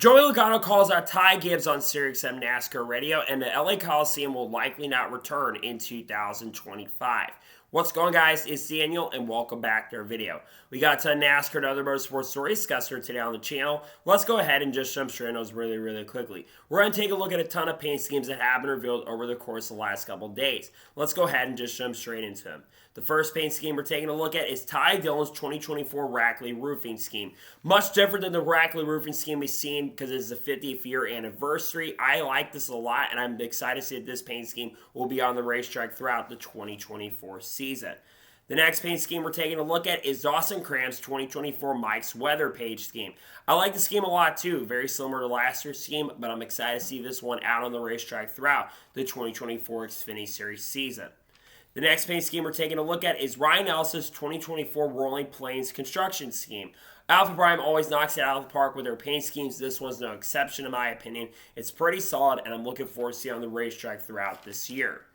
Joey Logano calls out Ty Gibbs on SiriusXM NASCAR Radio, and the LA Coliseum will likely not return in 2025. What's going on, guys? It's Daniel, and welcome back to our video. We got to NASCAR and other motorsports stories discussed here today on the channel. Let's go ahead and just jump straight in those really quickly. We're going to take a look at a ton of paint schemes that have been revealed over the course of the last couple of days. Let's go ahead and just jump straight into them. The first paint scheme we're taking a look at is Ty Dillon's 2024 Rackley roofing scheme. Much different than the Rackley roofing scheme we've seen because it's the 50th year anniversary. I like this a lot, and I'm excited to see that this paint scheme will be on the racetrack throughout the 2024 season. The next paint scheme we're taking a look at is Dawson Cram's 2024 Mike's Weather Page scheme. I like the scheme a lot too, very similar to last year's scheme, but I'm excited to see this one out on the racetrack throughout the 2024 Xfinity Series season. The next paint scheme we're taking a look at is Ryan Els's 2024 Rolling Plains construction scheme. Alpha Prime always knocks it out of the park with their paint schemes. This one's no exception in my opinion. It's pretty solid, and I'm looking forward to seeing it on the racetrack throughout this year.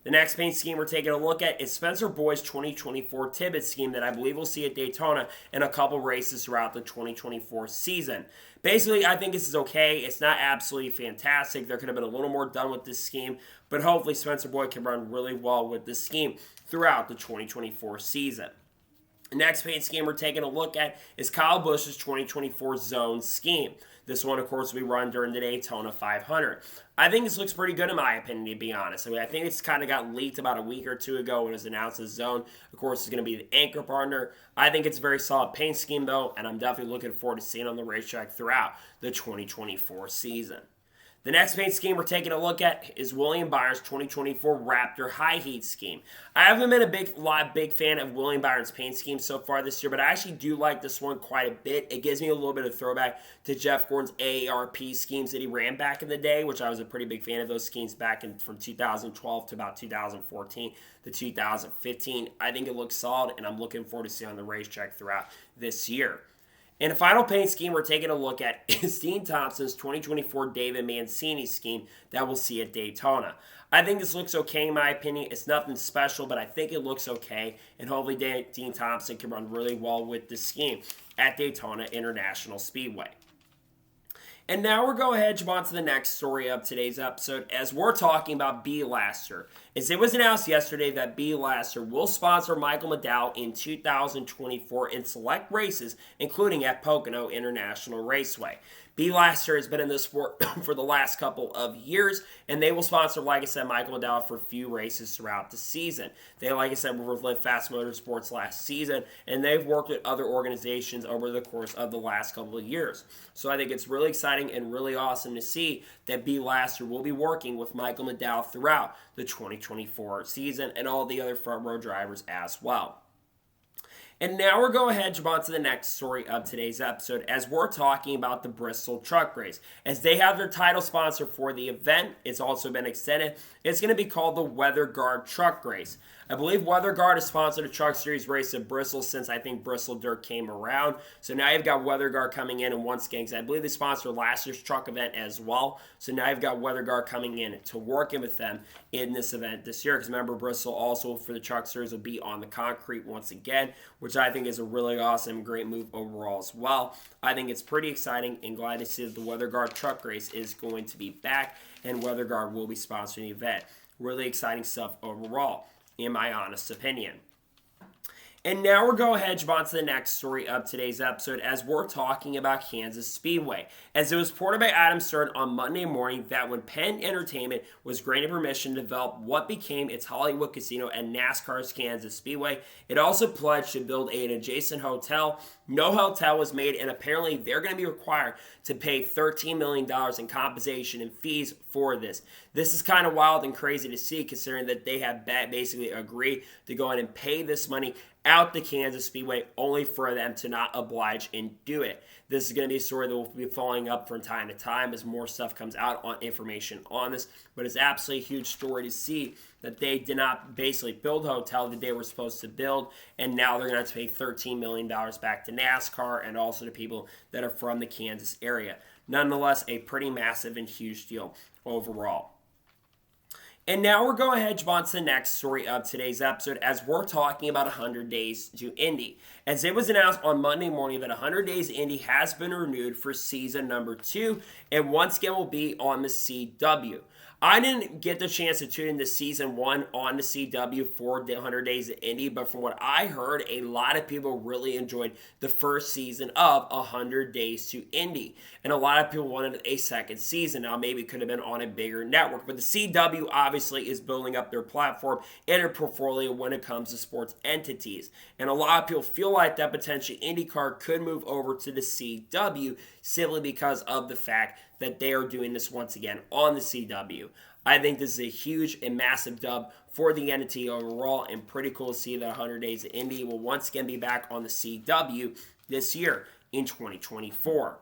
The next paint scheme we're taking a look at is Spencer Boyd's 2024 Tibbetts scheme that I believe we'll see at Daytona in a couple races throughout the 2024 season. Basically, I think this is okay. It's not absolutely fantastic. There could have been a little more done with this scheme, but hopefully Spencer Boyd can run really well with this scheme throughout the 2024 season. The next paint scheme we're taking a look at is Kyle Busch's 2024 Zone scheme. This one, of course, will be run during the Daytona 500. I think this looks pretty good in my opinion, to be honest. I think it's kind of got leaked about a week or two ago when it was announced as Zone. Of course, it's going to be the anchor partner. I think it's a very solid paint scheme, though, and I'm definitely looking forward to seeing it on the racetrack throughout the 2024 season. The next paint scheme we're taking a look at is William Byron's 2024 Raptor High Heat scheme. I haven't been a big fan of William Byron's paint scheme so far this year, but I actually do like this one quite a bit. It gives me a little bit of throwback to Jeff Gordon's AARP schemes that he ran back in the day, which I was a pretty big fan of those schemes back from 2012 to about 2014 to 2015. I think it looks solid, and I'm looking forward to seeing on the racetrack throughout this year. And the final paint scheme we're taking a look at is Dean Thompson's 2024 David Mancini scheme that we'll see at Daytona. I think this looks okay in my opinion. It's nothing special, but I think it looks okay. And hopefully Dean Thompson can run really well with this scheme at Daytona International Speedway. And now we're going ahead and jump on to the next story of today's episode as we're talking about B. Laster. As it was announced yesterday that B. Laster will sponsor Michael McDowell in 2024 in select races, including at Pocono International Raceway. B. Laster has been in this sport for the last couple of years, and they will sponsor, like I said, Michael McDowell for a few races throughout the season. They, like I said, were with Fast Motorsports last season, and they've worked with other organizations over the course of the last couple of years. So I think it's really exciting and really awesome to see that B. Laster will be working with Michael McDowell throughout the 2024 season and all the other front row drivers as well. And now we're going ahead and jump on to the next story of today's episode as we're talking about the Bristol Truck Race. As they have their title sponsor for the event, it's also been extended. It's going to be called the Weather Guard Truck Race. I believe Weather Guard has sponsored a Truck Series race at Bristol since I think Bristol Dirt came around. So now you've got Weather Guard coming in, and once again, I believe they sponsored last year's truck event as well. So now you've got Weather Guard coming in to work in with them in this event this year. Because remember, Bristol also for the Truck Series will be on the concrete once again, which I think is a really awesome, great move overall as well. I think it's pretty exciting and glad to see that the Weather Guard Truck Race is going to be back and Weather Guard will be sponsoring the event. Really exciting stuff overall, in my honest opinion. And now we're going ahead and jump on to the next story of today's episode as we're talking about Kansas Speedway. As it was reported by Adam Stern on Monday morning that when Penn Entertainment was granted permission to develop what became its Hollywood Casino and NASCAR's Kansas Speedway, it also pledged to build an adjacent hotel. No hotel was made, and apparently they're going to be required to pay $13 million in compensation and fees for this. This is kind of wild and crazy to see considering that they have basically agreed to go ahead and pay this money out the Kansas Speedway only for them to not oblige and do it. This is going to be a story that we'll be following up from time to time as more stuff comes out on information on this. But it's absolutely a huge story to see that they did not basically build a hotel that they were supposed to build, and now they're going to have to pay $13 million back to NASCAR and also to people that are from the Kansas area. Nonetheless, a pretty massive and huge deal overall. And now we're going ahead and jump on to the next story of today's episode as we're talking about 100 Days to Indy. As it was announced on Monday morning that 100 Days to Indy has been renewed for season number 2 and once again will be on the CW. I didn't get the chance to tune into season 1 on the CW for the 100 Days to Indy, but from what I heard, a lot of people really enjoyed the first season of 100 Days to Indy. And a lot of people wanted a second season. Now, maybe it could have been on a bigger network, but the CW obviously is building up their platform and their portfolio when it comes to sports entities. And a lot of people feel like that potentially IndyCar could move over to the CW simply because of the fact that they are doing this once again on the CW. I think this is a huge and massive dub for the entity overall, and pretty cool to see that 100 Days of Indy will once again be back on the CW this year in 2024.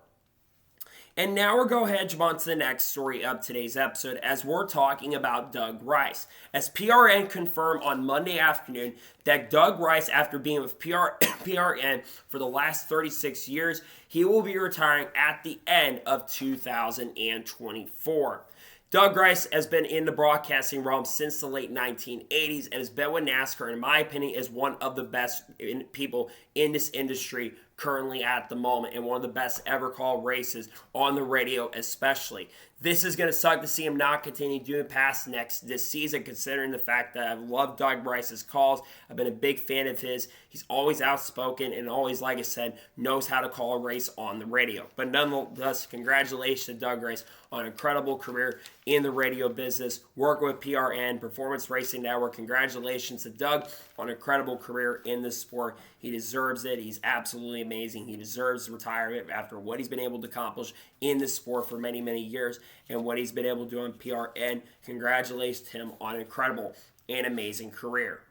And now we're going ahead and jump on to the next story of today's episode as we're talking about Doug Rice. As PRN confirmed on Monday afternoon that Doug Rice, after being with PRN for the last 36 years, he will be retiring at the end of 2024. Doug Rice has been in the broadcasting realm since the late 1980s and has been with NASCAR, in my opinion, is one of the best people in this industry currently at the moment and one of the best ever called races on the radio especially. This is going to suck to see him not continue doing past this season, considering the fact that I've loved Doug Rice's calls. I've been a big fan of his. He's always outspoken and always, like I said, knows how to call a race on the radio. But nonetheless, congratulations to Doug Rice on an incredible career in the radio business, working with PRN, Performance Racing Network. Congratulations to Doug on an incredible career in this sport. He deserves it. He's absolutely amazing. He deserves retirement after what he's been able to accomplish in this sport for many, many years and what he's been able to do on PRN. Congratulations to him on an incredible and amazing career.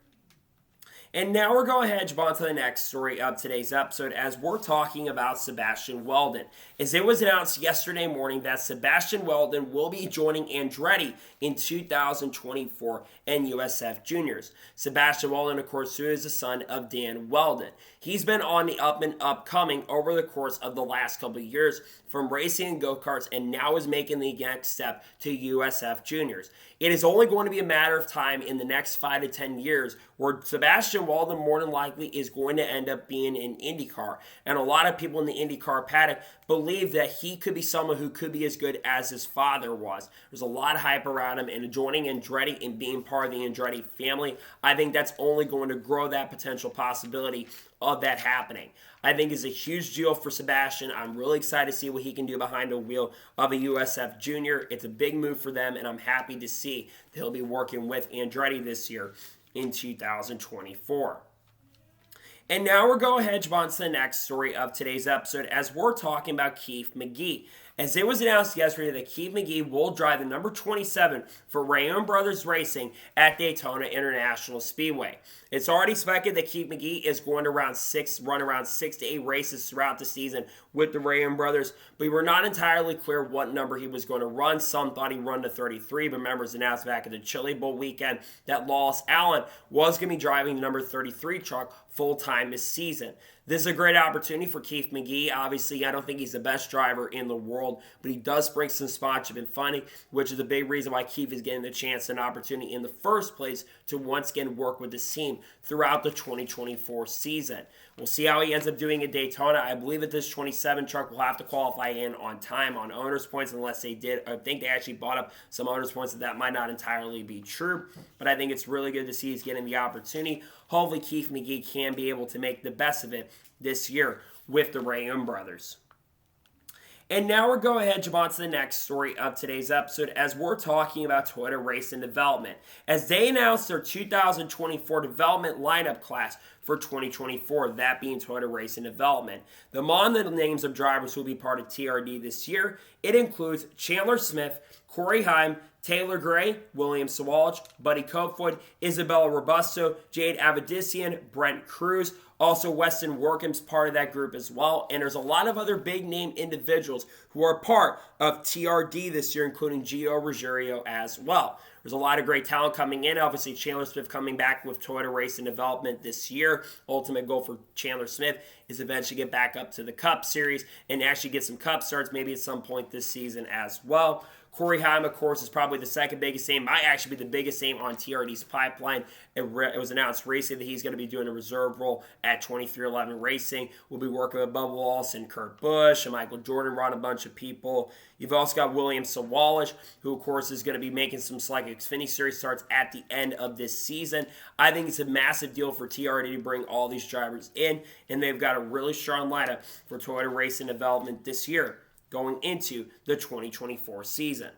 And now we're going ahead and jump on to the next story of today's episode as we're talking about Sebastian Welden. As it was announced yesterday morning that Sebastian Welden will be joining Andretti in 2024 and USF Juniors. Sebastian Welden, of course, who is the son of Dan Welden. He's been on the up and upcoming over the course of the last couple of years from racing and go-karts and now is making the next step to USF Juniors. It is only going to be a matter of time in the next 5 to 10 years where Sebastian Welden more than likely is going to end up being in IndyCar. And a lot of people in the IndyCar paddock believe that he could be someone who could be as good as his father was. There's a lot of hype around him, and joining Andretti and being part of the Andretti family, I think that's only going to grow that potential possibility of that happening. I think it's a huge deal for Sebastian. I'm really excited to see what he can do behind the wheel of a USF Junior. It's a big move for them, and I'm happy to see that he'll be working with Andretti this year in 2024. And now we're going ahead and jump on to the next story of today's episode as we're talking about Keith McGee. As it was announced yesterday that Keith McGee will drive the number 27 for Rayon Brothers Racing at Daytona International Speedway. It's already expected that Keith McGee is going to run around 6 to 8 races throughout the season with the Rayon Brothers, but we were not entirely clear what number he was going to run. Some thought he'd run to 33, but members announced back at the Chili Bowl weekend that Lois Allen was going to be driving the number 33 truck full-time this season. This is a great opportunity for Keith McGee. Obviously, I don't think he's the best driver in the world, but he does bring some sponsorship and funding, which is a big reason why Keith is getting the chance and opportunity in the first place to once again work with this team throughout the 2024 season. We'll see how he ends up doing at Daytona. I believe that this 27 truck will have to qualify in on time on owner's points unless they did. I think they actually bought up some owner's points that might not entirely be true, but I think it's really good to see he's getting the opportunity. Hopefully Keith McGee can be able to make the best of it this year with the Rayon Brothers. And now we're going ahead and jump on to the next story of today's episode as we're talking about Toyota Racing Development. As they announced their 2024 development lineup class for 2024, that being Toyota Racing Development. Among the names of drivers who will be part of TRD this year, it includes Chandler Smith, Corey Heim, Taylor Gray, William Sawalch, Buddy Copefoot, Isabella Robusto, Jade Avedissian, Brent Cruz. Also, Weston Workham's part of that group as well. And there's a lot of other big-name individuals who are part of TRD this year, including Gio Ruggiero as well. There's a lot of great talent coming in. Obviously, Chandler Smith coming back with Toyota Racing Development this year. Ultimate goal for Chandler Smith is eventually get back up to the Cup Series and actually get some Cup starts maybe at some point this season as well. Corey Heim, of course, is probably the second biggest name. Might actually be the biggest name on TRD's pipeline. It was announced recently that he's going to be doing a reserve role at 2311 Racing. We'll be working with Bubba Wallace and Kurt Busch and Michael Jordan, Ron, a bunch of people. You've also got William Sawalich, who, of course, is going to be making some select Xfinity Series starts at the end of this season. I think it's a massive deal for TRD to bring all these drivers in, and they've got a really strong lineup for Toyota Racing Development this year going into the 2024 season.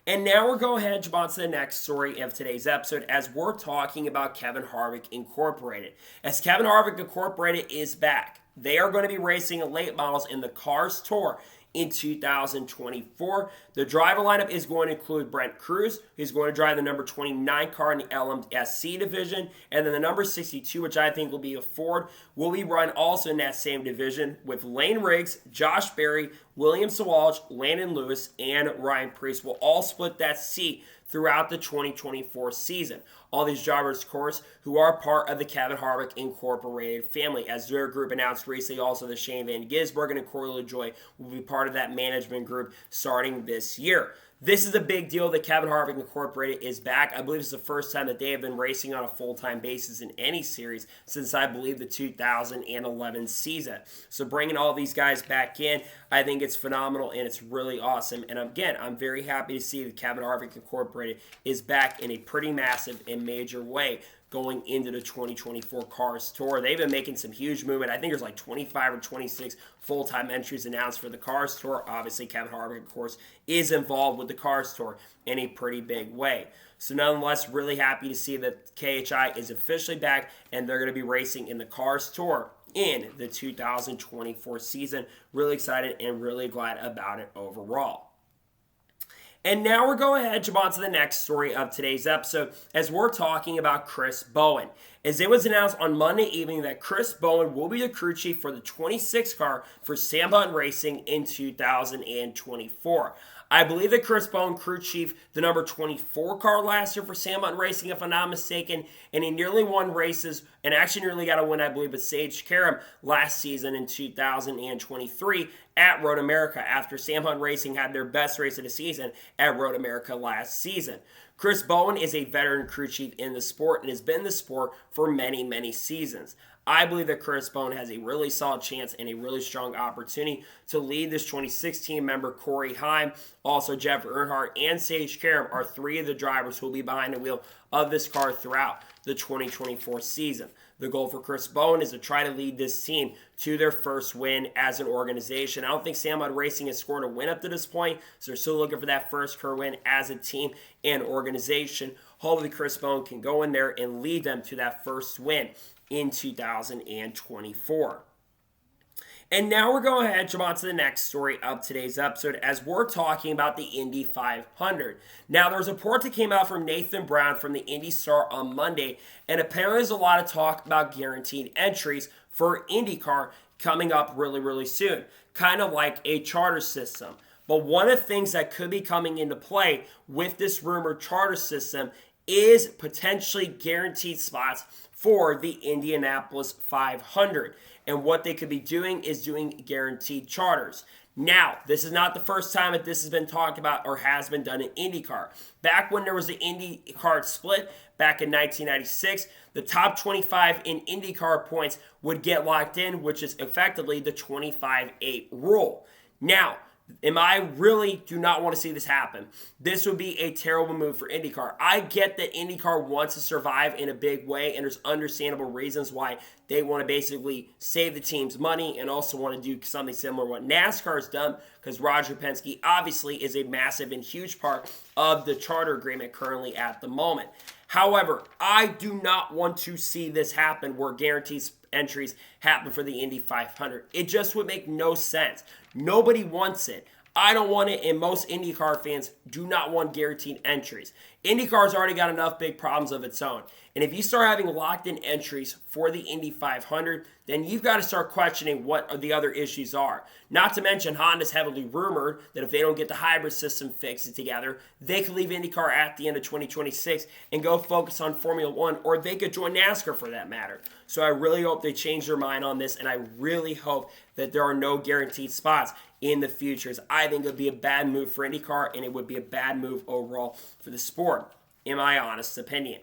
And now we're going ahead and jump on to the next story of today's episode as we're talking about Kevin Harvick Incorporated. As Kevin Harvick Incorporated is back, they are going to be racing late models in the Cars Tour in 2024. The driver lineup is going to include Brent Cruz, who's going to drive the number 29 car in the LMSC division, and then the number 62, which I think will be a Ford, will be run also in that same division with Lane Riggs, Josh Berry, William Sawalich, Landon Lewis, and Ryan Preece will all split that seat throughout the 2024 season. All these drivers, of course, who are part of the Kevin Harvick Incorporated family. As their group announced recently, also the Shane Van Gisbergen and Corey LaJoie will be part of that management group starting this year. This is a big deal that Kevin Harvick Incorporated is back. I believe it's the first time that they have been racing on a full-time basis in any series since, I believe, the 2011 season. So bringing all these guys back in, I think it's phenomenal and it's really awesome. And again, I'm very happy to see that Kevin Harvick Incorporated is back in a pretty massive and major way going into the 2024 Cars Tour. They've been making some huge movement. I think there's like 25 or 26 full-time entries announced for the Cars Tour. Obviously, Kevin Harvick, of course, is involved with the Cars Tour in a pretty big way. So nonetheless, really happy to see that KHI is officially back and they're going to be racing in the Cars Tour in the 2024 season. Really excited and really glad about it overall. And now we're going ahead and jump on to the next story of today's episode as we're talking about Chris Bowen. As it was announced on Monday evening that Chris Bowen will be the crew chief for the 26 car for Sam Button Racing in 2024. I believe that Chris Bowen crew chief the number 24 car last year for Sam Button Racing, if I'm not mistaken, and he nearly won races and actually nearly got a win, I believe, with Sage Karam last season in 2023 at Road America after Sam Hunt Racing had their best race of the season at Road America last season. Chris Bowen is a veteran crew chief in the sport and has been in the sport for many, many seasons. I believe that Chris Bowen has a really solid chance and a really strong opportunity to lead this 2016 member. Corey Heim, also Jeff Earnhardt, and Sage Karam are three of the drivers who will be behind the wheel of this car throughout the 2024 season. The goal for Chris Bowen is to try to lead this team to their first win as an organization. I don't think Sam Button Racing has scored a win up to this point, so they're still looking for that first career win as a team and organization. Hopefully Chris Bowen can go in there and lead them to that first win in 2024. And now we're going ahead and jump on to the next story of today's episode as we're talking about the Indy 500. Now, there's a report that came out from Nathan Brown from the Indy Star on Monday, and apparently there's a lot of talk about guaranteed entries for IndyCar coming up really, really soon, kind of like a charter system. But one of the things that could be coming into play with this rumored charter system is potentially guaranteed spots for the Indianapolis 500. And what they could be doing is doing guaranteed charters. Now, this is not the first time that this has been talked about or has been done in IndyCar. Back when there was the IndyCar split, back in 1996, the top 25 in IndyCar points would get locked in, which is effectively the 25-8 rule. Now, I really do not want to see this happen. This would be a terrible move for IndyCar. I get that IndyCar wants to survive in a big way, and there's understandable reasons why they want to basically save the team's money and also want to do something similar to what NASCAR has done, because Roger Penske obviously is a massive and huge part of the charter agreement currently at the moment. However, I do not want to see this happen where guaranteed entries happen for the Indy 500. It just would make no sense. Nobody wants it. I don't want it, and most IndyCar fans do not want guaranteed entries. IndyCar's already got enough big problems of its own. And if you start having locked-in entries for the Indy 500, then you've got to start questioning what the other issues are. Not to mention, Honda's heavily rumored that if they don't get the hybrid system fixed together, they could leave IndyCar at the end of 2026 and go focus on Formula One, or they could join NASCAR for that matter. So I really hope they change their mind on this, and I really hope that there are no guaranteed spots in the futures. I think it would be a bad move for IndyCar, and it would be a bad move overall for the sport, in my honest opinion.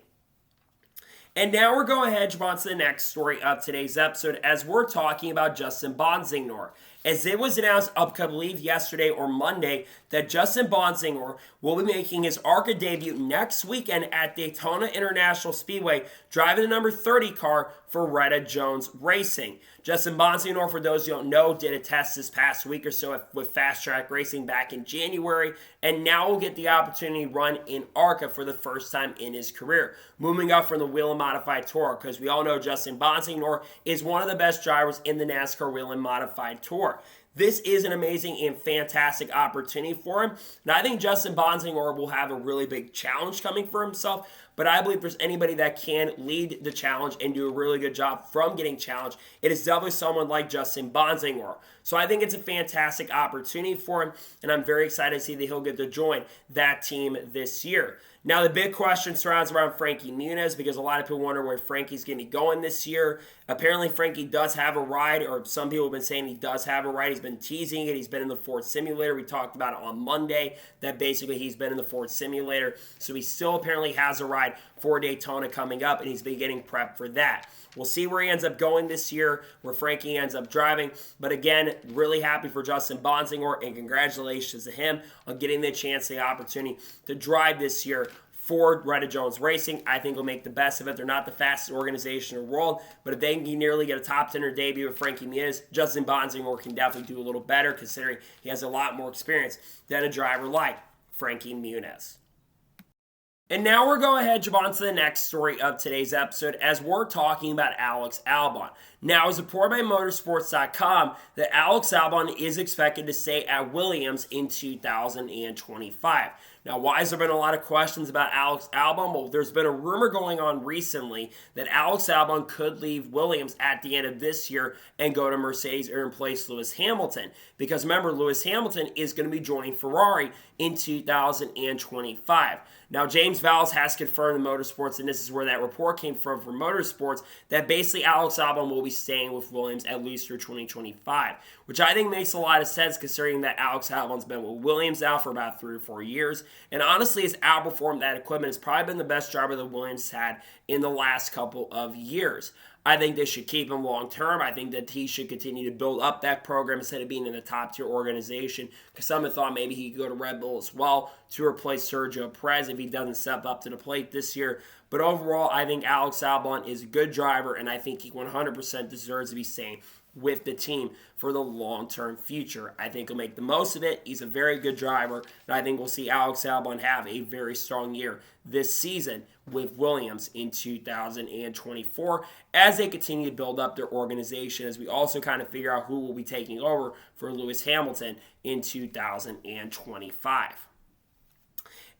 And now we're going ahead to jump on to the next story of today's episode as we're talking about Justin Bonsor. As it was announced, I believe yesterday or Monday, that Justin Bonsor will be making his ARCA debut next weekend at Daytona International Speedway, driving the number 30 car for Retta Jones Racing. Justin Bonsor, for those who don't know, did a test this past week or so with Fast Track Racing back in January, and now will get the opportunity to run in ARCA for the first time in his career, moving up from the Whelen Modified Tour, because we all know Justin Bonsor is one of the best drivers in the NASCAR Whelen Modified Tour. This is an amazing and fantastic opportunity for him. And I think Justin Bonsor will have a really big challenge coming for himself. But I believe if there's anybody that can lead the challenge and do a really good job from getting challenged, it is definitely someone like Justin Bonsor. So I think it's a fantastic opportunity for him. And I'm very excited to see that he'll get to join that team this year. Now, the big question surrounds around Frankie Muniz because a lot of people wonder where Frankie's going to be going this year. Apparently, Frankie does have a ride, or some people have been saying he does have a ride. He's been teasing it. He's been in the Ford Simulator. We talked about it on Monday, that basically he's been in the Ford Simulator. So he still apparently has a ride for Daytona coming up, and he's been getting prepped for that. We'll see where he ends up going this year, where Frankie ends up driving. But again, really happy for Justin Bonsor, and congratulations to him on getting the chance, the opportunity to drive this year for Retta Jones Racing. I think will make the best of it. They're not the fastest organization in the world, but if they can nearly get a top 10 debut with Frankie Muniz, Justin Bonsor can definitely do a little better considering he has a lot more experience than a driver like Frankie Muniz. And now we're going ahead and jump on to the next story of today's episode as we're talking about Alex Albon. Now, it's reported by motorsports.com that Alex Albon is expected to stay at Williams in 2025. Now, why has there been a lot of questions about Alex Albon? Well, there's been a rumor going on recently that Alex Albon could leave Williams at the end of this year and go to Mercedes or replace Lewis Hamilton. Because remember, Lewis Hamilton is going to be joining Ferrari in 2025. Now, James Vowles has confirmed in Motorsports, and this is where that report came from Motorsports, that basically Alex Albon will be staying with Williams at least through 2025, which I think makes a lot of sense considering that Alex Albon's been with Williams now for about 3 or 4 years, and honestly has outperformed that equipment. Has probably been the best driver that Williams had in the last couple of years. I think they should keep him long term. I think that he should continue to build up that program instead of being in the top tier organization, because some have thought maybe he could go to Red Bull as well to replace Sergio Perez if he doesn't step up to the plate this year. But overall, I think Alex Albon is a good driver, and I think he 100% deserves to be staying with the team for the long-term future. I think he'll make the most of it. He's a very good driver, and I think we'll see Alex Albon have a very strong year this season with Williams in 2024 as they continue to build up their organization, as we also kind of figure out who will be taking over for Lewis Hamilton in 2025.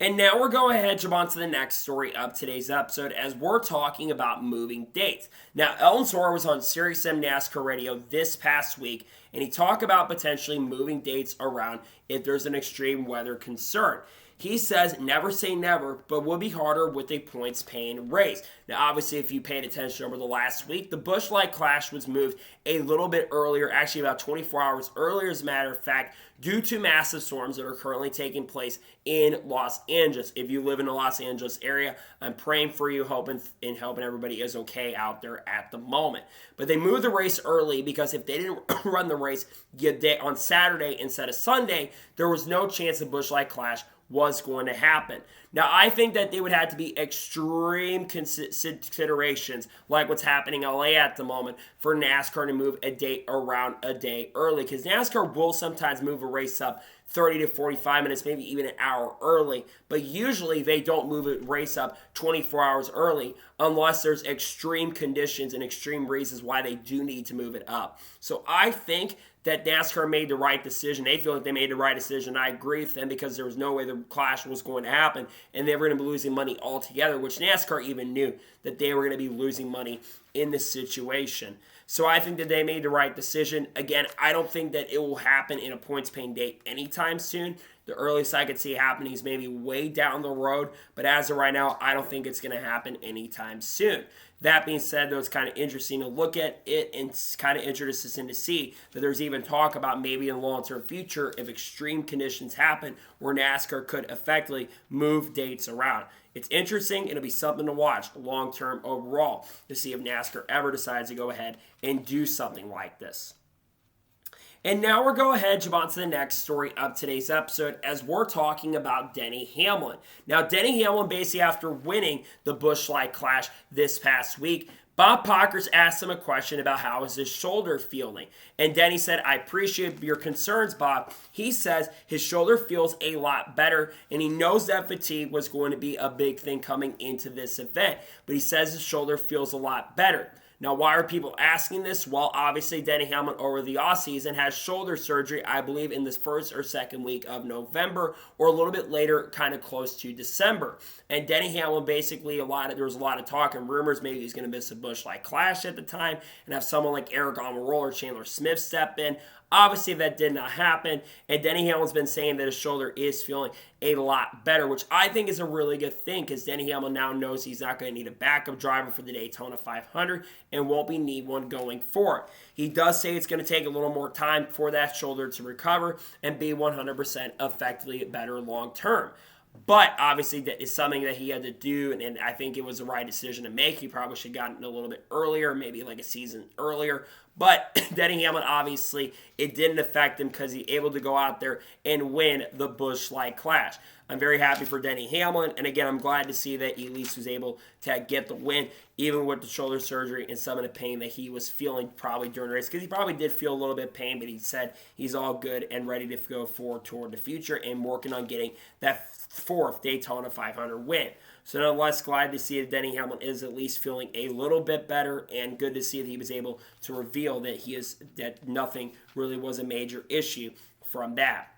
And now we're going ahead and jump on to the next story of today's episode as we're talking about moving dates. Now, Ellen Sora was on SiriusXM NASCAR Radio this past week, and he talked about potentially moving dates around if there's an extreme weather concern. He says, never say never, but would be harder with a points-paying race. Now, obviously, if you paid attention over the last week, the Busch Light Clash was moved a little bit earlier, actually about 24 hours earlier, as a matter of fact, due to massive storms that are currently taking place in Los Angeles. If you live in the Los Angeles area, I'm praying for you, hoping everybody is okay out there at the moment. But they moved the race early because if they didn't run the race on Saturday instead of Sunday, there was no chance the Busch Light Clash was going to happen. Now, I think that they would have to be extreme considerations, like what's happening in LA at the moment, for NASCAR to move a date around a day early. Because NASCAR will sometimes move a race up 30 to 45 minutes, maybe even an hour early. But usually they don't move a race up 24 hours early unless there's extreme conditions and extreme reasons why they do need to move it up. So I think that NASCAR made the right decision. They feel like they made the right decision. I agree with them because there was no way the clash was going to happen and they were going to be losing money altogether, which NASCAR even knew that they were going to be losing money in this situation. So I think that they made the right decision. Again, I don't think that it will happen in a points paying date anytime soon. The earliest I could see happening is maybe way down the road, but as of right now, I don't think it's going to happen anytime soon. That being said, though, it's kind of interesting to look at it and it's kind of interesting to see that there's even talk about maybe in the long-term future, if extreme conditions happen, where NASCAR could effectively move dates around. It's interesting. It'll be something to watch long-term overall to see if NASCAR ever decides to go ahead and do something like this. And now we're going ahead, jump on to the next story of today's episode as we're talking about Denny Hamlin. Now, Denny Hamlin, basically after winning the Busch Light Clash this past week, Bob Pockrass asked him a question about how is his shoulder feeling. And Denny said, I appreciate your concerns, Bob. He says his shoulder feels a lot better, and he knows that fatigue was going to be a big thing coming into this event. But he says his shoulder feels a lot better. Now, why are people asking this? Well, obviously, Denny Hamlin over the offseason has shoulder surgery, I believe, in this first or second week of November, or a little bit later, kind of close to December. And Denny Hamlin, basically, there was a lot of talk and rumors maybe he's going to miss a Busch Light Clash at the time and have someone like Eric Almirola or Chandler Smith step in. Obviously, that did not happen, and Denny Hamlin's been saying that his shoulder is feeling a lot better, which I think is a really good thing because Denny Hamlin now knows he's not going to need a backup driver for the Daytona 500 and won't need one going forward. He does say it's going to take a little more time for that shoulder to recover and be 100% effectively better long term. But obviously that is something that he had to do, and I think it was the right decision to make. He probably should have gotten it a little bit earlier, maybe like a season earlier. But Denny Hamlin, obviously, it didn't affect him because he able to go out there and win the Busch Light Clash. I'm very happy for Denny Hamlin, and again, I'm glad to see that he at least was able to get the win, even with the shoulder surgery and some of the pain that he was feeling probably during the race, because he probably did feel a little bit of pain, but he said he's all good and ready to go forward toward the future and working on getting that fourth Daytona 500 win. So nonetheless, glad to see that Denny Hamlin is at least feeling a little bit better, and good to see that he was able to reveal that nothing really was a major issue from that.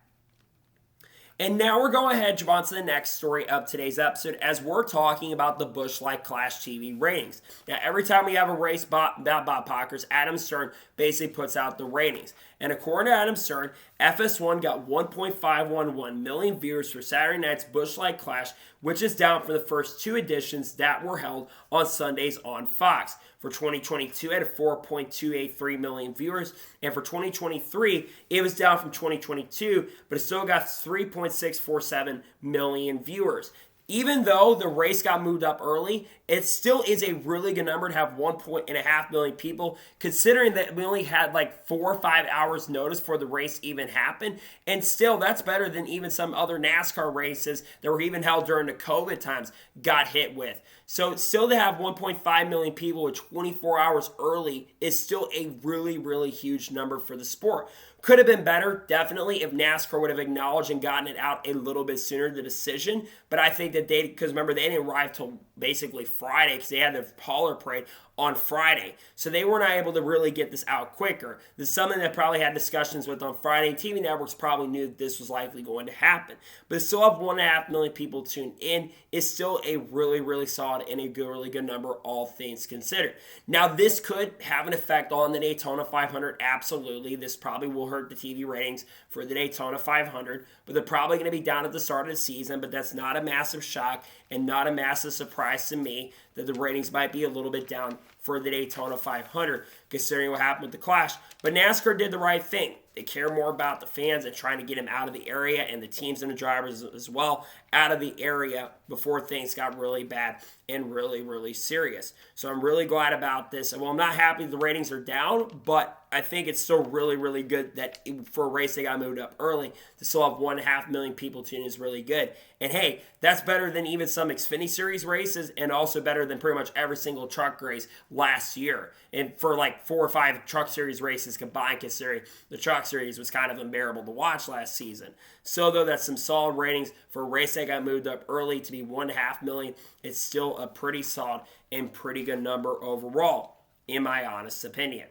And now we're going ahead, jump on to the next story of today's episode as we're talking about the Busch Light Clash TV ratings. Now, every time we have a race about Bob Pockrass, Adam Stern basically puts out the ratings. And according to Adam Stern, FS1 got 1.511 million viewers for Saturday night's Busch Light Clash, which is down from the first two editions that were held on Sundays on Fox. For 2022, it had 4.283 million viewers. And for 2023, it was down from 2022, but it still got 3.647 million viewers. Even though the race got moved up early, it still is a really good number to have 1.5 million people, considering that we only had like 4 or 5 hours notice for the race even happen. And still, that's better than even some other NASCAR races that were even held during the COVID times got hit with. So still to have 1.5 million people with 24 hours early is still a really, really huge number for the sport. Could have been better, definitely, if NASCAR would have acknowledged and gotten it out a little bit sooner, the decision. But I think that because remember, they didn't arrive till basically Friday because they had the Polar Parade on Friday. So they were not able to really get this out quicker. This is something that probably had discussions with on Friday. TV networks probably knew that this was likely going to happen. But to still have 1.5 million people tuned in is still a really, really solid and a good, really good number, all things considered. Now, this could have an effect on the Daytona 500. Absolutely. This probably will hurt the TV ratings for the Daytona 500, but they're probably going to be down at the start of the season, but that's not a massive shock and not a massive surprise to me that the ratings might be a little bit down for the Daytona 500, considering what happened with the Clash. But NASCAR did the right thing. They care more about the fans and trying to get them out of the area, and the teams and the drivers as well out of the area before things got really bad and really, really serious. So I'm really glad about this. Well, I'm not happy the ratings are down, but I think it's still really, really good that for a race they got moved up early, to still have 1.5 million people tuned is really good. And hey, that's better than even some Xfinity Series races, and also better than pretty much every single truck race last year. And for like 4 or 5 truck series races combined, considering the truck series was kind of unbearable to watch last season. So though that's some solid ratings for a race that got moved up early to be 1.5 million, it's still a pretty solid and pretty good number overall, in my honest opinion.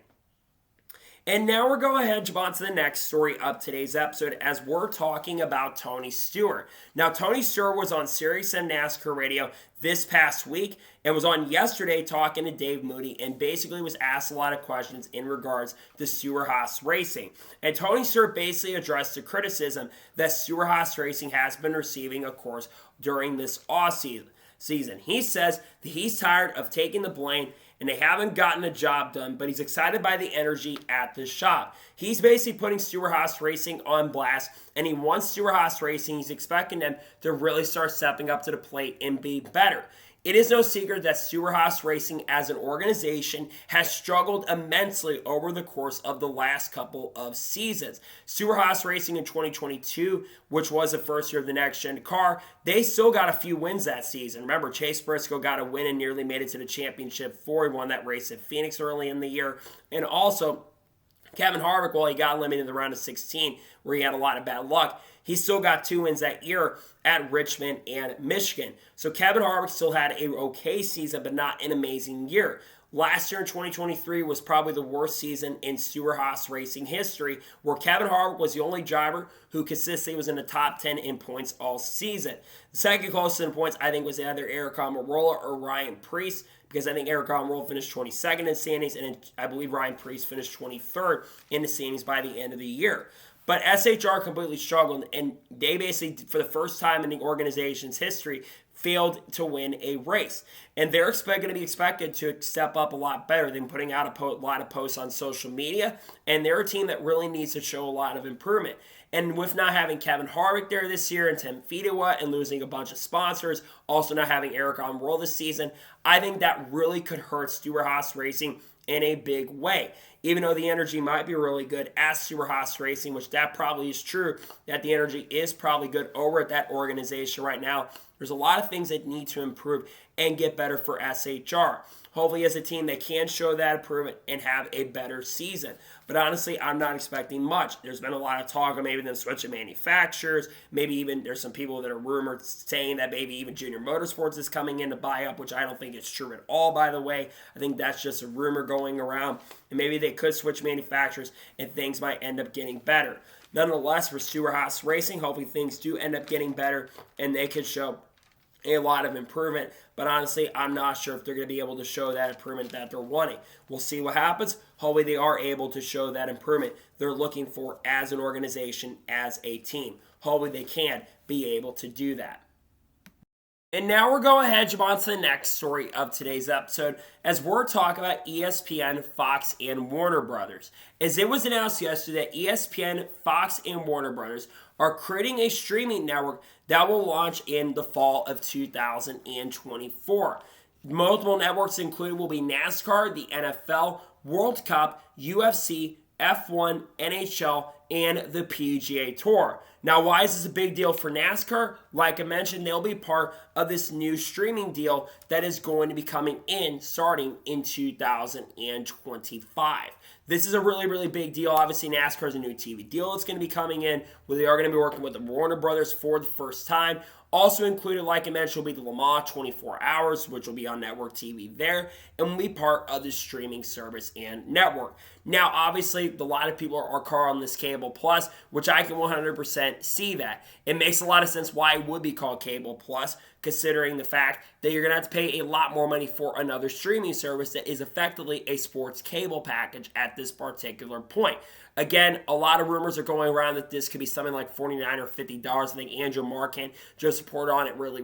And now we're going ahead and jump on to the next story of today's episode as we're talking about Tony Stewart. Now, Tony Stewart was on SiriusXM NASCAR Radio this past week and was on yesterday talking to Dave Moody and basically was asked a lot of questions in regards to Stewart-Haas Racing. And Tony Stewart basically addressed the criticism that Stewart-Haas Racing has been receiving, of course, during this off-season. He says that he's tired of taking the blame and they haven't gotten the job done, but he's excited by the energy at the shop. He's basically putting Stewart-Haas Racing on blast, and he wants Stewart-Haas Racing. He's expecting them to really start stepping up to the plate and be better. It is no secret that Stewart-Haas Racing as an organization has struggled immensely over the course of the last couple of seasons. Stewart-Haas Racing in 2022, which was the first year of the next-gen car, they still got a few wins that season. Remember, Chase Briscoe got a win and nearly made it to the championship four. He won that race at Phoenix early in the year. And also, Kevin Harvick, while he got eliminated in the round of 16, where he had a lot of bad luck, he still got 2 wins that year at Richmond and Michigan. So Kevin Harvick still had an okay season, but not an amazing year. Last year in 2023 was probably the worst season in Stewart-Haas Racing history, where Kevin Harvick was the only driver who consistently was in the top 10 in points all season. The second closest in points, I think, was either Eric Almirola or Ryan Preece, because I think Eric Almirola finished 22nd in standings, and I believe Ryan Preece finished 23rd in the standings by the end of the year. But SHR completely struggled, and they basically, for the first time in the organization's history, failed to win a race. And they're going to be expected to step up a lot better than putting out a lot of posts on social media. And they're a team that really needs to show a lot of improvement. And with not having Kevin Harvick there this year and Tim Fedewa and losing a bunch of sponsors, also not having Eric Almirola this season, I think that really could hurt Stewart-Haas Racing in a big way. Even though the energy might be really good at Stewart-Haas Racing, which that probably is true, that the energy is probably good over at that organization right now, there's a lot of things that need to improve and get better for SHR. Hopefully as a team they can show that improvement and have a better season. But honestly, I'm not expecting much. There's been a lot of talk of maybe them switching manufacturers. Maybe even there's some people that are rumored saying that maybe even Junior Motorsports is coming in to buy up, which I don't think is true at all, by the way. I think that's just a rumor going around. And maybe they could switch manufacturers and things might end up getting better. Nonetheless, for Stewart-Haas Racing, hopefully things do end up getting better and they could show a lot of improvement, but honestly, I'm not sure if they're going to be able to show that improvement that they're wanting. We'll see what happens. Hopefully, they are able to show that improvement they're looking for as an organization, as a team. Hopefully, they can be able to do that. And now we're going ahead and jump on to the next story of today's episode as we're talking about ESPN, Fox, and Warner Brothers. As it was announced yesterday that ESPN, Fox, and Warner Brothers are creating a streaming network that will launch in the fall of 2024. Multiple networks included will be NASCAR, the NFL, World Cup, UFC, F1, NHL, and the PGA Tour. Now, why is this a big deal for NASCAR? Like I mentioned, they'll be part of this new streaming deal that is going to be coming in starting in 2025. This is a really, really big deal. Obviously, NASCAR is a new TV deal that's going to be coming in, where they are going to be working with the Warner Brothers for the first time. Also included, like I mentioned, will be the Le Mans 24 Hours, which will be on network TV there, and will be part of the streaming service and network. Now, obviously, a lot of people are calling this Cable Plus, which I can 100% see that. It makes a lot of sense why it would be called Cable Plus, considering the fact that you're going to have to pay a lot more money for another streaming service that is effectively a sports cable package at this particular point. Again, a lot of rumors are going around that this could be something like $49 or $50. I think Andrew Markin just reported on it really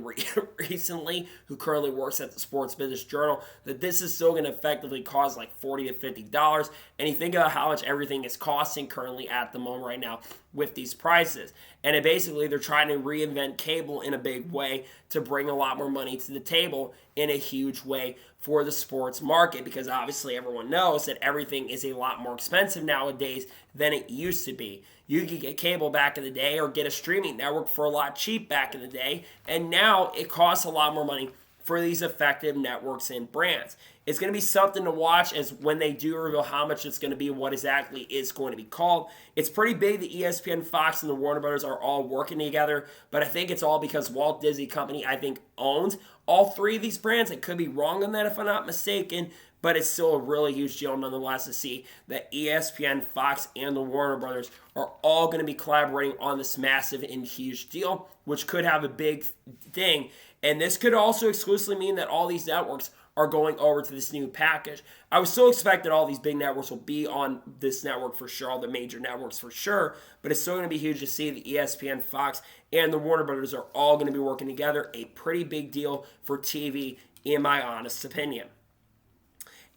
recently, who currently works at the Sports Business Journal, that this is still going to effectively cost like $40 to $50. And you think about how much everything is costing currently at the moment right now with these prices. And basically, they're trying to reinvent cable in a big way to bring a lot more money to the table in a huge way for the sports market, because obviously everyone knows that everything is a lot more expensive nowadays than it used to be. You could get cable back in the day or get a streaming network for a lot cheap back in the day, and now it costs a lot more money for these effective networks and brands. It's going to be something to watch as when they do reveal how much it's going to be, what exactly is going to be called. It's pretty big. The ESPN, Fox, and the Warner Brothers are all working together, but I think it's all because Walt Disney Company, I think, owns all three of these brands. I could be wrong on that if I'm not mistaken, but it's still a really huge deal nonetheless to see that ESPN, Fox, and the Warner Brothers are all going to be collaborating on this massive and huge deal, which could have a big thing. And this could also exclusively mean that all these networks are going over to this new package. I would still expect that all these big networks will be on this network for sure, all the major networks for sure, but it's still going to be huge to see the ESPN, Fox, and the Warner Brothers are all going to be working together. A pretty big deal for TV, in my honest opinion.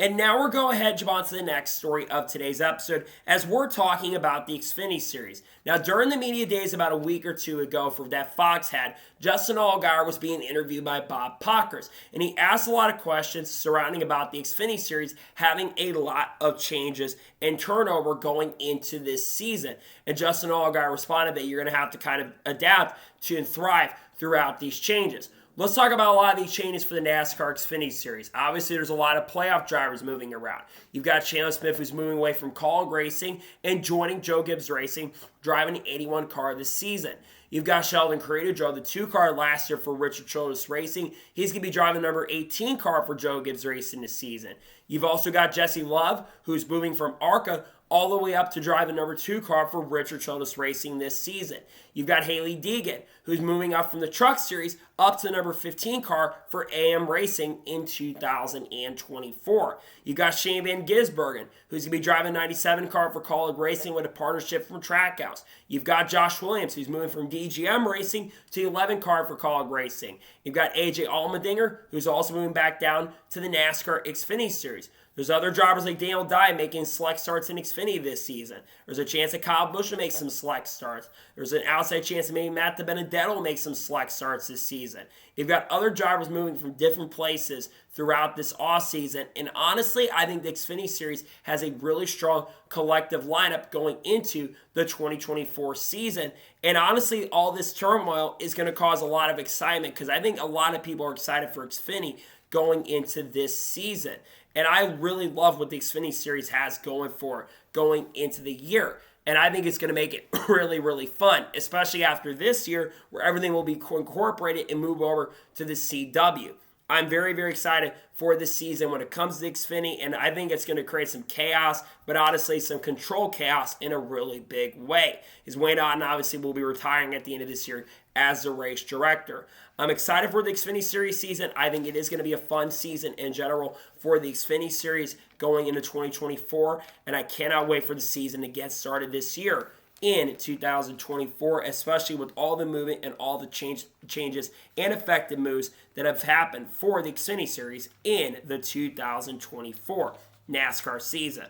And now we're going to head on to the next story of today's episode as we're talking about the Xfinity Series. Now, during the media days about a week or two ago for that Fox had, Justin Allgaier was being interviewed by Bob Pockers, and he asked a lot of questions surrounding about the Xfinity Series having a lot of changes and turnover going into this season. And Justin Allgaier responded that you're going to have to kind of adapt to and thrive throughout these changes. Let's talk about a lot of these changes for the NASCAR Xfinity Series. Obviously, there's a lot of playoff drivers moving around. You've got Chandler Smith, who's moving away from Colleague Racing and joining Joe Gibbs Racing, driving an 81 car this season. You've got Sheldon Creed, who drove the 2 car last year for Richard Childress Racing. He's going to be driving the number 18 car for Joe Gibbs Racing this season. You've also got Jesse Love, who's moving from ARCA all the way up to drive the number 2 car for Richard Childress Racing this season. You've got Haley Deegan, who's moving up from the Truck Series up to the number 15 car for AM Racing in 2024. You've got Shane Van Gisbergen, who's going to be driving the 97 car for Colleague Racing with a partnership from Trackhouse. You've got Josh Williams, who's moving from DGM Racing to the 11 car for Colleague Racing. You've got AJ Allmendinger, who's also moving back down to the NASCAR Xfinity Series. There's other drivers like Daniel Dye making select starts in Xfinity this season. There's a chance that Kyle Busch will make some select starts. There's an outside chance that maybe Matt DiBenedetto will make some select starts this season. You've got other drivers moving from different places throughout this offseason. And honestly, I think the Xfinity Series has a really strong collective lineup going into the 2024 season. And honestly, all this turmoil is going to cause a lot of excitement because I think a lot of people are excited for Xfinity going into this season. And I really love what the Xfinity Series has going into the year. And I think it's going to make it really, really fun, especially after this year where everything will be incorporated and move over to the CW. I'm very, very excited for this season when it comes to Xfinity, and I think it's going to create some chaos, but honestly, some controlled chaos in a really big way. His Wayne Otten obviously will be retiring at the end of this year as the race director. I'm excited for the Xfinity Series season. I think it is going to be a fun season in general for the Xfinity Series going into 2024, and I cannot wait for the season to get started this year in 2024, especially with all the movement and all the changes and effective moves that have happened for the Xfinity Series in the 2024 NASCAR season.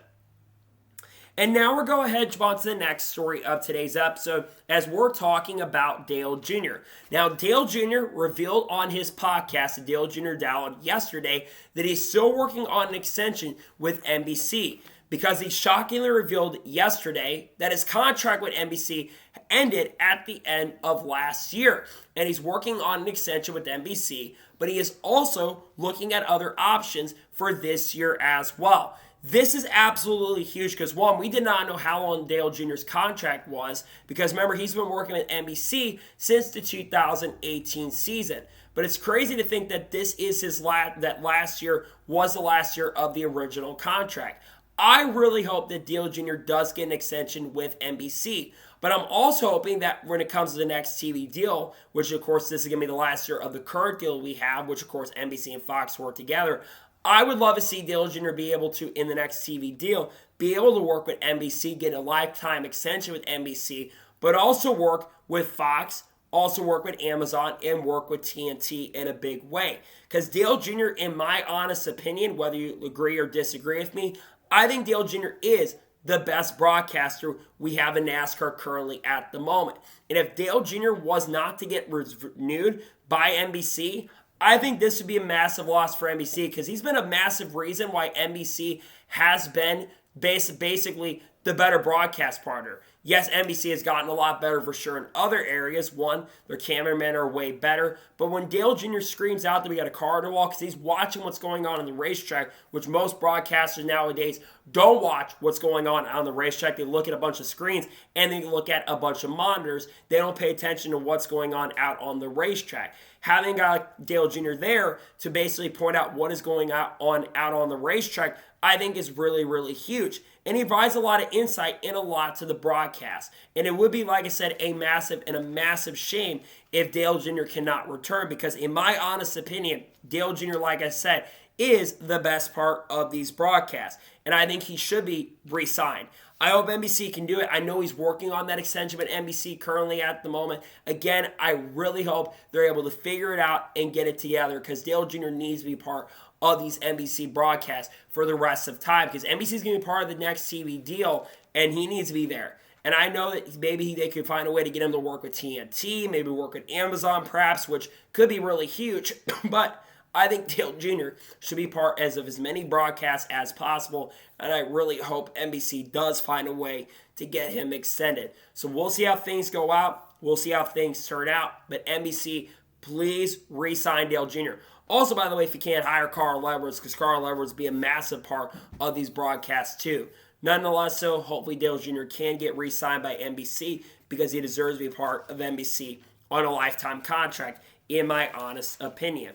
And now we're going ahead and jump on to the next story of today's episode as we're talking about Dale Jr. Now, Dale Jr. revealed on his podcast, the Dale Jr. Dialogue, yesterday that he's still working on an extension with NBC, because he shockingly revealed yesterday that his contract with NBC ended at the end of last year. And he's working on an extension with NBC, but he is also looking at other options for this year as well. This is absolutely huge because, one, we did not know how long Dale Jr.'s contract was because, remember, he's been working with NBC since the 2018 season. But it's crazy to think that this is that last year was the last year of the original contract. I really hope that Dale Jr. does get an extension with NBC. But I'm also hoping that when it comes to the next TV deal, which of course this is going to be the last year of the current deal we have, which of course NBC and Fox work together, I would love to see Dale Jr. be able to, in the next TV deal, be able to work with NBC, get a lifetime extension with NBC, but also work with Fox, also work with Amazon, and work with TNT in a big way. Because Dale Jr., in my honest opinion, whether you agree or disagree with me, I think Dale Jr. is the best broadcaster we have in NASCAR currently at the moment. And if Dale Jr. was not to get renewed by NBC, I think this would be a massive loss for NBC because he's been a massive reason why NBC has been basically the better broadcast partner. Yes, NBC has gotten a lot better for sure in other areas. One, their cameramen are way better. But when Dale Jr. screams out that we got a car to walk, because he's watching what's going on the racetrack, which most broadcasters nowadays don't watch what's going on the racetrack. They look at a bunch of screens and they look at a bunch of monitors. They don't pay attention to what's going on out on the racetrack. Having got Dale Jr. there to basically point out what is going out on the racetrack, I think is really, really huge. And he provides a lot of insight and a lot to the broadcast. And it would be, like I said, a massive shame if Dale Jr. cannot return, because in my honest opinion, Dale Jr., like I said, is the best part of these broadcasts. And I think he should be re-signed. I hope NBC can do it. I know he's working on that extension with NBC currently at the moment. Again, I really hope they're able to figure it out and get it together, because Dale Jr. needs to be part of these NBC broadcasts for the rest of time, because NBC is going to be part of the next TV deal, and he needs to be there. And I know that maybe they could find a way to get him to work with TNT, maybe work with Amazon perhaps, which could be really huge. But I think Dale Jr. should be part of as many broadcasts as possible, and I really hope NBC does find a way to get him extended. So we'll see how things go out. We'll see how things turn out. But NBC, please re-sign Dale Jr. Also, by the way, if you can't hire Carl Edwards, because Carl Edwards will be a massive part of these broadcasts too. Nonetheless, so hopefully Dale Jr. can get re-signed by NBC, because he deserves to be part of NBC on a lifetime contract, in my honest opinion.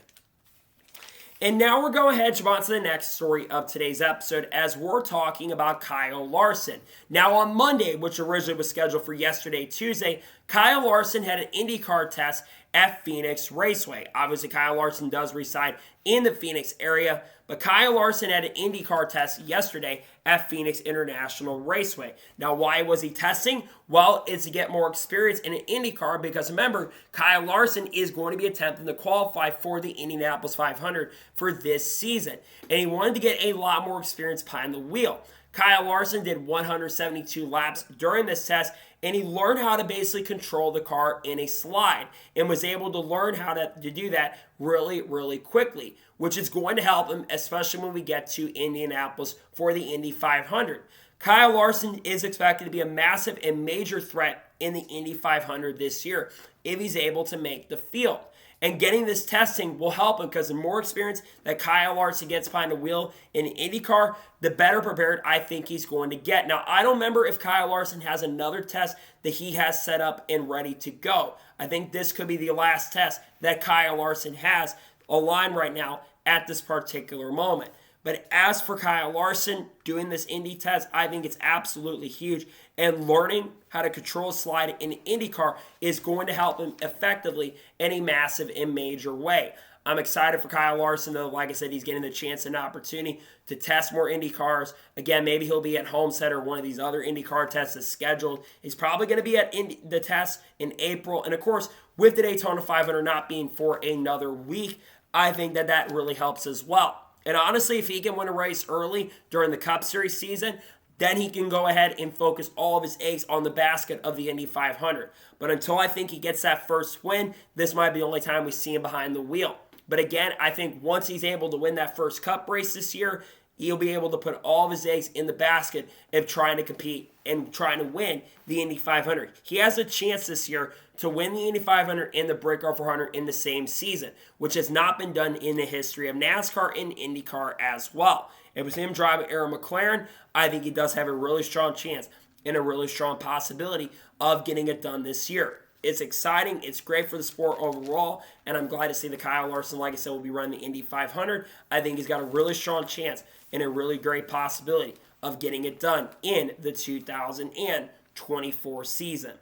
And now we're going ahead to move on to the next story of today's episode, as we're talking about Kyle Larson. Now on Monday, which originally was scheduled for yesterday, Tuesday, Kyle Larson had an IndyCar test at Phoenix Raceway. Obviously, Kyle Larson does reside in the Phoenix area, but Kyle Larson had an IndyCar test yesterday at Phoenix International Raceway. Now, why was he testing? Well, it's to get more experience in an IndyCar, because remember, Kyle Larson is going to be attempting to qualify for the Indianapolis 500 for this season, and he wanted to get a lot more experience behind the wheel. Kyle Larson did 172 laps during this test, and he learned how to basically control the car in a slide, and was able to learn how to do that really, really quickly, which is going to help him, especially when we get to Indianapolis for the Indy 500. Kyle Larson is expected to be a massive and major threat in the Indy 500 this year if he's able to make the field. And getting this testing will help him, because the more experience that Kyle Larson gets behind the wheel in an IndyCar, the better prepared I think he's going to get. Now, I don't remember if Kyle Larson has another test that he has set up and ready to go. I think this could be the last test that Kyle Larson has aligned right now at this particular moment. But as for Kyle Larson doing this Indy test, I think it's absolutely huge. And learning how to control slide in IndyCar is going to help him effectively in a massive and major way. I'm excited for Kyle Larson, though. Like I said, he's getting the chance and opportunity to test more Indy cars. Again, maybe he'll be at Homestead or one of these other IndyCar tests that's scheduled. He's probably going to be at the test in April. And of course, with the Daytona 500 not being for another week, I think that really helps as well. And honestly, if he can win a race early during the Cup Series season, then he can go ahead and focus all of his eggs on the basket of the Indy 500. But until I think he gets that first win, this might be the only time we see him behind the wheel. But again, I think once he's able to win that first Cup race this year, he'll be able to put all of his eggs in the basket of trying to compete and trying to win the Indy 500. He has a chance this year to win the Indy 500 and the Breakout 400 in the same season, which has not been done in the history of NASCAR and IndyCar as well. It was him driving Aaron McLaren. I think he does have a really strong chance and a really strong possibility of getting it done this year. It's exciting. It's great for the sport overall, and I'm glad to see that Kyle Larson, like I said, will be running the Indy 500. I think he's got a really strong chance and a really great possibility of getting it done in the 2024 season.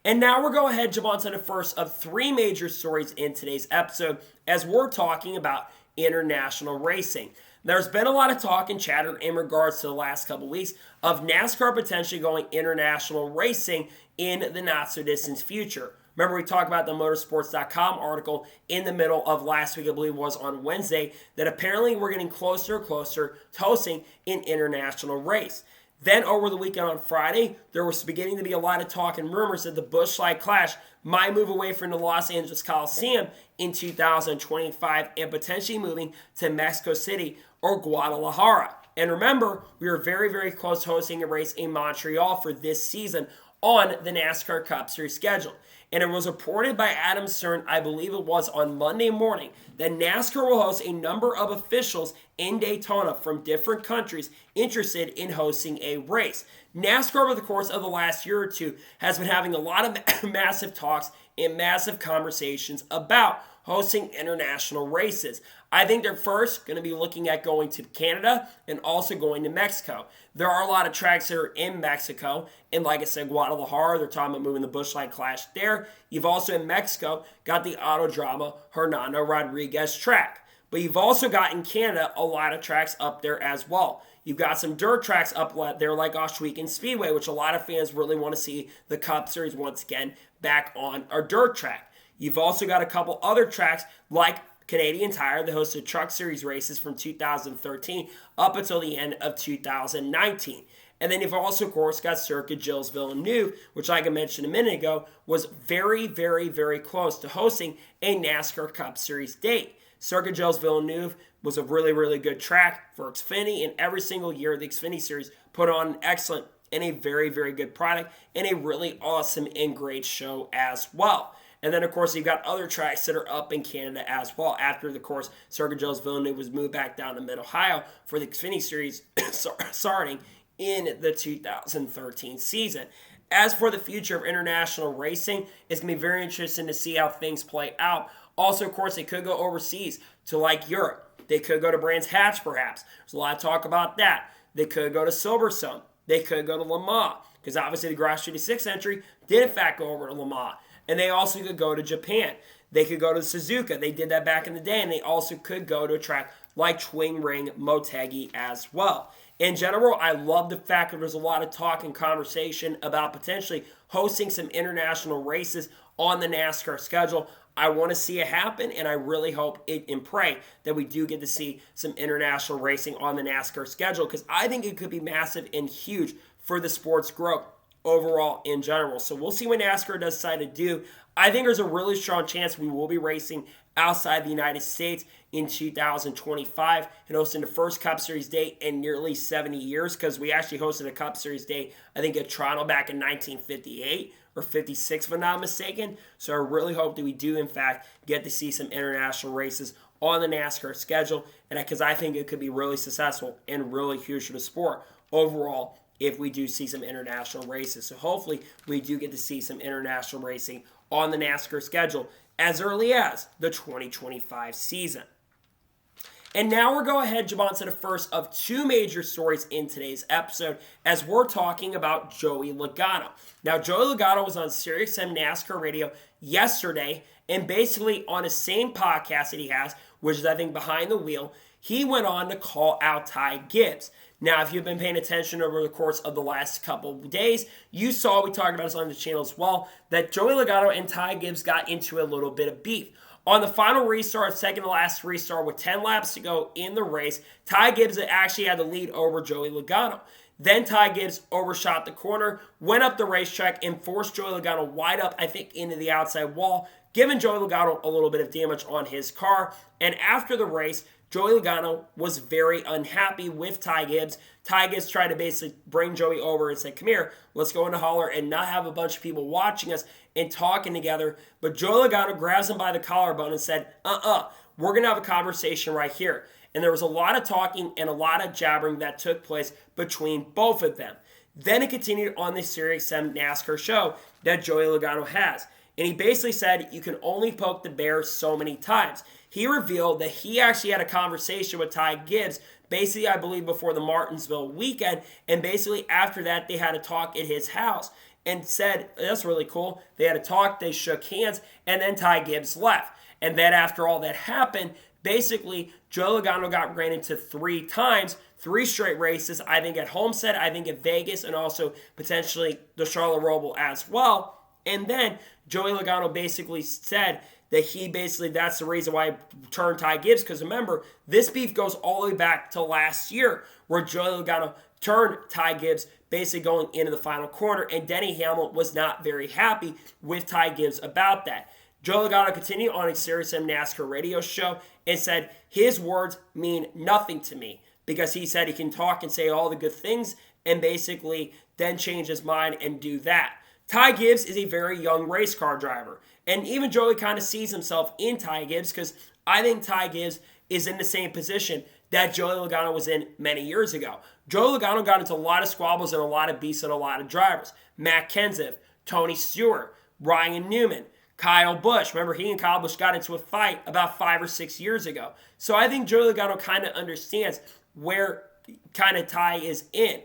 And now we're going ahead and jump on to the first of three major stories in today's episode, as we're talking about international racing. There's been a lot of talk and chatter in regards to the last couple weeks of NASCAR potentially going international racing in the not-so-distant future. Remember, we talked about the motorsports.com article in the middle of last week, I believe it was on Wednesday, that apparently we're getting closer and closer to hosting an international race. Then over the weekend on Friday, there was beginning to be a lot of talk and rumors that the Busch Light Clash might move away from the Los Angeles Coliseum in 2025 and potentially moving to Mexico City or Guadalajara. And remember, we were very, very close to hosting a race in Montreal for this season on the NASCAR Cup Series schedule. And it was reported by Adam Stern, I believe it was on Monday morning, that NASCAR will host a number of officials in Daytona from different countries interested in hosting a race. NASCAR, over the course of the last year or two, has been having a lot of massive talks and massive conversations about hosting international races. I think they're first going to be looking at going to Canada and also going to Mexico. There are a lot of tracks that are in Mexico, and like I said, Guadalajara, they're talking about moving the Busch Light Clash there. You've also in Mexico got the Autodroma Hernando Rodriguez track. But you've also got in Canada a lot of tracks up there as well. You've got some dirt tracks up there like Ohsweken Speedway, which a lot of fans really want to see the Cup Series once again back on our dirt track. You've also got a couple other tracks like Canadian Tire that hosted Truck Series races from 2013 up until the end of 2019. And then you've also, of course, got Circuit Gilles Villeneuve, which, like I mentioned a minute ago, was very, very, very close to hosting a NASCAR Cup Series date. Circuit Gilles Villeneuve was a really, really good track for Xfinity, and every single year the Xfinity Series put on an excellent and a very, very good product and a really awesome and great show as well. And then, of course, you've got other tracks that are up in Canada as well. After the course, Circuit Gilles Villeneuve was moved back down to Mid-Ohio for the Xfinity Series starting in the 2013 season. As for the future of international racing, it's going to be very interesting to see how things play out. Also, of course, they could go overseas to like Europe. They could go to Brands Hatch, perhaps. There's a lot of talk about that. They could go to Silverstone. They could go to Le Mans, because obviously the Garage 36 entry did, in fact, go over to Le Mans. And they also could go to Japan. They could go to Suzuka. They did that back in the day. And they also could go to a track like Chwing Ring Motegi as well. In general, I love the fact that there's a lot of talk and conversation about potentially hosting some international races on the NASCAR schedule. I want to see it happen, and I really hope and pray that we do get to see some international racing on the NASCAR schedule, because I think it could be massive and huge for the sport's growth overall in general. So we'll see what NASCAR does decide to do. I think there's a really strong chance we will be racing outside the United States in 2025 and hosting the first Cup Series day in nearly 70 years, because we actually hosted a Cup Series day, I think, at Toronto back in 1958 or 56, if I'm not mistaken. So I really hope that we do, in fact, get to see some international races on the NASCAR schedule, and because I think it could be really successful and really huge for the sport overall if we do see some international races. So hopefully we do get to see some international racing on the NASCAR schedule as early as the 2025 season. And now we're going ahead, jump on to the first of two major stories in today's episode, as we're talking about Joey Logano. Now, Joey Logano was on SiriusXM NASCAR Radio yesterday, and basically on the same podcast that he has, which is, I think, Behind the Wheel, he went on to call out Ty Gibbs. Now, if you've been paying attention over the course of the last couple of days, you saw, we talked about this on the channel as well, that Joey Logano and Ty Gibbs got into a little bit of beef. On the final restart, second to last restart with 10 laps to go in the race, Ty Gibbs actually had the lead over Joey Logano. Then Ty Gibbs overshot the corner, went up the racetrack, and forced Joey Logano wide up, I think, into the outside wall, giving Joey Logano a little bit of damage on his car. And after the race, Joey Logano was very unhappy with Ty Gibbs. Ty Gibbs tried to basically bring Joey over and say, come here, let's go in the holler and not have a bunch of people watching us and talking together. But Joey Logano grabs him by the collarbone and said, we're going to have a conversation right here. And there was a lot of talking and a lot of jabbering that took place between both of them. Then it continued on the SiriusXM NASCAR show that Joey Logano has. And he basically said, you can only poke the bear so many times. He revealed that he actually had a conversation with Ty Gibbs, basically, I believe, before the Martinsville weekend. And basically, after that, they had a talk at his house and said, that's really cool. They had a talk, they shook hands, and then Ty Gibbs left. And then after all that happened, basically, Joey Logano got ran into 3 times, 3 straight races, I think at Homestead, I think at Vegas, and also potentially the Charlotte Roval as well. And then Joey Logano basically said that that's the reason why I turned Ty Gibbs, because remember, this beef goes all the way back to last year, where Joey Logano turned Ty Gibbs basically going into the final corner, and Denny Hamlin was not very happy with Ty Gibbs about that. Joey Logano continued on a SiriusXM NASCAR radio show and said, his words mean nothing to me. because he said he can talk and say all the good things and basically then change his mind and do that. Ty Gibbs is a very young race car driver. And even Joey kind of sees himself in Ty Gibbs because I think Ty Gibbs is in the same position that Joey Logano was in many years ago. Joey Logano got into a lot of squabbles and a lot of beefs with a lot of drivers. Matt Kenseth, Tony Stewart, Ryan Newman, Kyle Busch. Remember, he and Kyle Busch got into a fight about 5 or 6 years ago. So I think Joey Logano kind of understands where kind of Ty is in.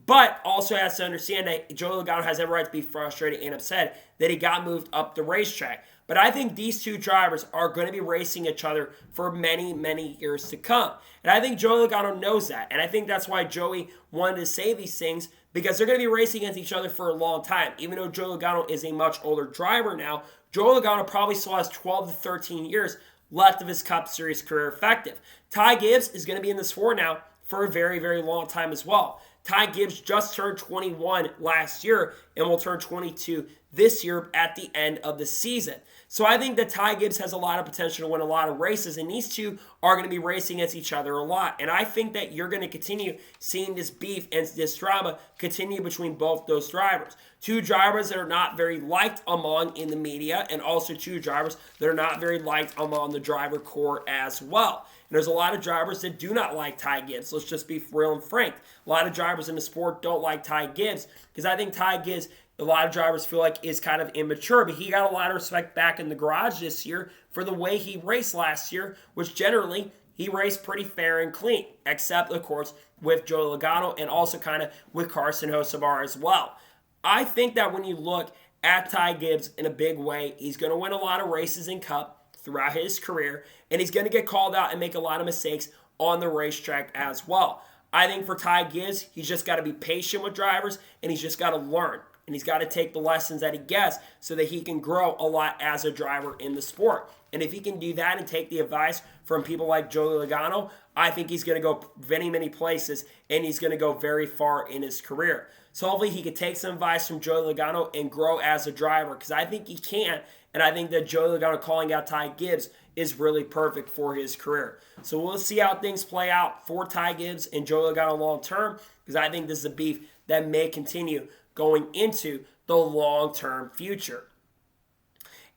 But also has to understand that Joey Logano has every right to be frustrated and upset that he got moved up the racetrack. But I think these two drivers are going to be racing each other for many, many years to come. And I think Joey Logano knows that. And I think that's why Joey wanted to say these things, because they're going to be racing against each other for a long time. Even though Joey Logano is a much older driver now, Joey Logano probably still has 12 to 13 years left of his Cup Series career effective. Ty Gibbs is going to be in this sport now for a very, very long time as well. Ty Gibbs just turned 21 last year and will turn 22 this year at the end of the season. So I think that Ty Gibbs has a lot of potential to win a lot of races, and these two are going to be racing against each other a lot. And I think that you're going to continue seeing this beef and this drama continue between both those drivers. Two drivers that are not very liked among in the media, and also two drivers that are not very liked among the driver corps as well. And there's a lot of drivers that do not like Ty Gibbs. Let's just be real and frank. A lot of drivers in the sport don't like Ty Gibbs because I think Ty Gibbs, a lot of drivers feel like, is kind of immature. But he got a lot of respect back in the garage this year for the way he raced last year, which generally he raced pretty fair and clean, except, of course, with Joey Logano and also kind of with Carson Hocevar as well. I think that when you look at Ty Gibbs in a big way, he's going to win a lot of races in Cup throughout his career, and he's going to get called out and make a lot of mistakes on the racetrack as well. I think for Ty Gibbs, he's just got to be patient with drivers, and he's just got to learn, and he's got to take the lessons that he gets so that he can grow a lot as a driver in the sport. And if he can do that and take the advice from people like Joey Logano, I think he's going to go many, many places, and he's going to go very far in his career. So hopefully he can take some advice from Joey Logano and grow as a driver, because I think he can, and I think that Joey Logano calling out Ty Gibbs is really perfect for his career. So we'll see how things play out for Ty Gibbs and Joey Logano long term, because I think this is a beef that may continue going into the long-term future.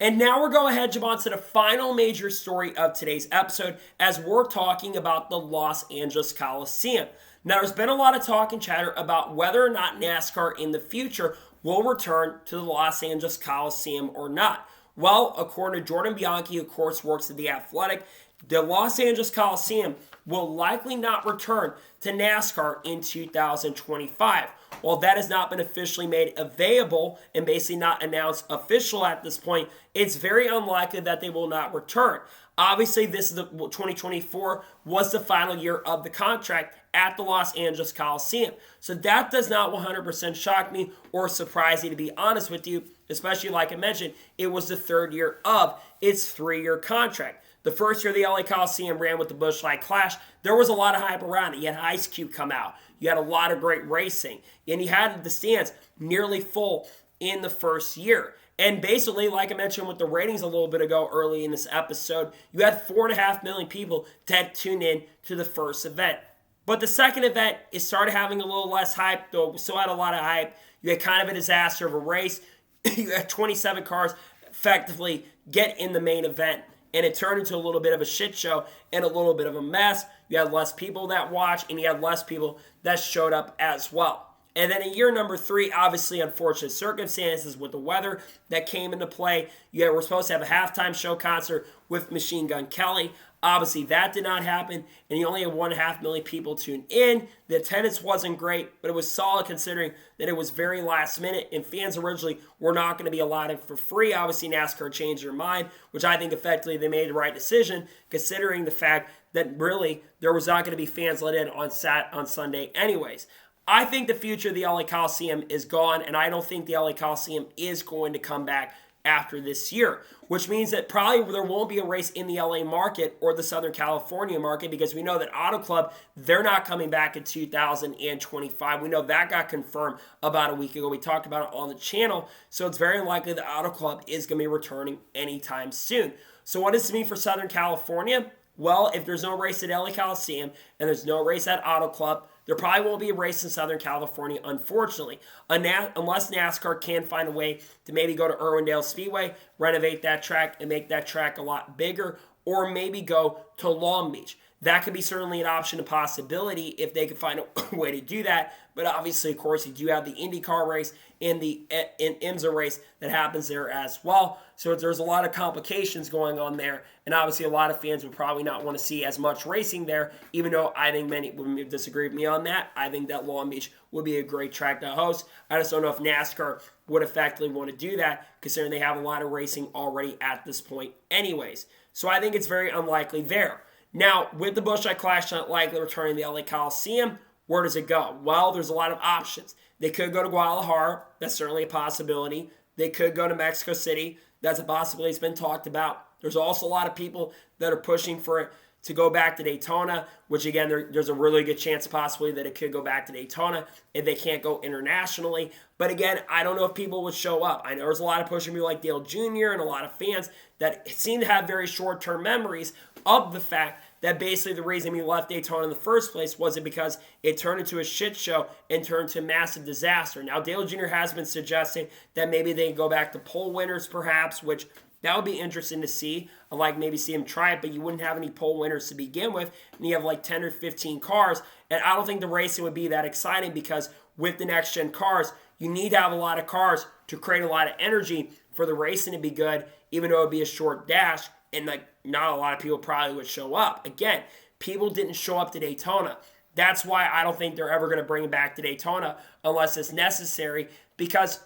And now we're going ahead, jump on to the final major story of today's episode as we're talking about the Los Angeles Coliseum. Now, there's been a lot of talk and chatter about whether or not NASCAR in the future will return to the Los Angeles Coliseum or not. Well, according to Jordan Bianchi, who of course works at The Athletic, the Los Angeles Coliseum will likely not return to NASCAR in 2025. While that has not been officially made available and basically not announced official at this point, it's very unlikely that they will not return. Obviously, this is 2024 was the final year of the contract at the Los Angeles Coliseum. So that does not 100% shock me or surprise me, to be honest with you, especially like I mentioned, it was the third year of its 3-year contract. The first year the LA Coliseum ran with the Busch Light Clash, there was a lot of hype around it. You had Ice Cube come out. You had a lot of great racing. And you had the stands nearly full in the first year. And basically, like I mentioned with the ratings a little bit ago early in this episode, you had 4.5 million people that tuned in to the first event. But the second event, it started having a little less hype, though we still had a lot of hype. You had kind of a disaster of a race. You had 27 cars effectively get in the main event. And it turned into a little bit of a shit show and a little bit of a mess. You had less people that watched, and you had less people that showed up as well. And then in year number 3, obviously unfortunate circumstances with the weather that came into play. We're supposed to have a halftime show concert with Machine Gun Kelly. Obviously, that did not happen, and you only had 1.5 million people tune in. The attendance wasn't great, but it was solid considering that it was very last minute, and fans originally were not going to be allowed in for free. Obviously, NASCAR changed their mind, which I think effectively they made the right decision, considering the fact that really there was not going to be fans let in on Sunday anyways. I think the future of the LA Coliseum is gone, and I don't think the LA Coliseum is going to come back after this year, which means that probably there won't be a race in the LA market or the Southern California market, because we know that Auto Club, they're not coming back in 2025. We know that got confirmed about a week ago. We talked about it on the channel, so it's very unlikely that Auto Club is going to be returning anytime soon. So what does this mean for Southern California? Well, if there's no race at LA Coliseum and there's no race at Auto Club, there probably won't be a race in Southern California, unfortunately, unless NASCAR can find a way to maybe go to Irwindale Speedway, renovate that track, and make that track a lot bigger, or maybe go to Long Beach. That could be certainly an option, a possibility, if they could find a way to do that. But obviously, of course, you do have the IndyCar race and the IMSA race that happens there as well. So there's a lot of complications going on there. And obviously, a lot of fans would probably not want to see as much racing there, even though I think many would disagree with me on that. I think that Long Beach would be a great track to host. I just don't know if NASCAR would effectively want to do that, considering they have a lot of racing already at this point anyways. So I think it's very unlikely there. Now, with the Busch Clash not likely returning to the LA Coliseum, where does it go? Well, there's a lot of options. They could go to Guadalajara. That's certainly a possibility. They could go to Mexico City. That's a possibility. It's been talked about. There's also a lot of people that are pushing for it to go back to Daytona, which, again, there's a really good chance possibly that it could go back to Daytona if they can't go internationally. But, again, I don't know if people would show up. I know there's a lot of pushing people like Dale Jr. and a lot of fans that seem to have very short-term memories of the fact that basically the reason we left Daytona in the first place wasn't because it turned into a shit show and turned into a massive disaster. Now, Dale Jr. has been suggesting that maybe they go back to pole winners perhaps, which that would be interesting to see. I'd like maybe see him try it, but you wouldn't have any pole winners to begin with, and you have like 10 or 15 cars, and I don't think the racing would be that exciting because with the next-gen cars, you need to have a lot of cars to create a lot of energy for the racing to be good, even though it would be a short dash, and like not a lot of people probably would show up. Again, people didn't show up to Daytona. That's why I don't think they're ever going to bring it back to Daytona unless it's necessary, because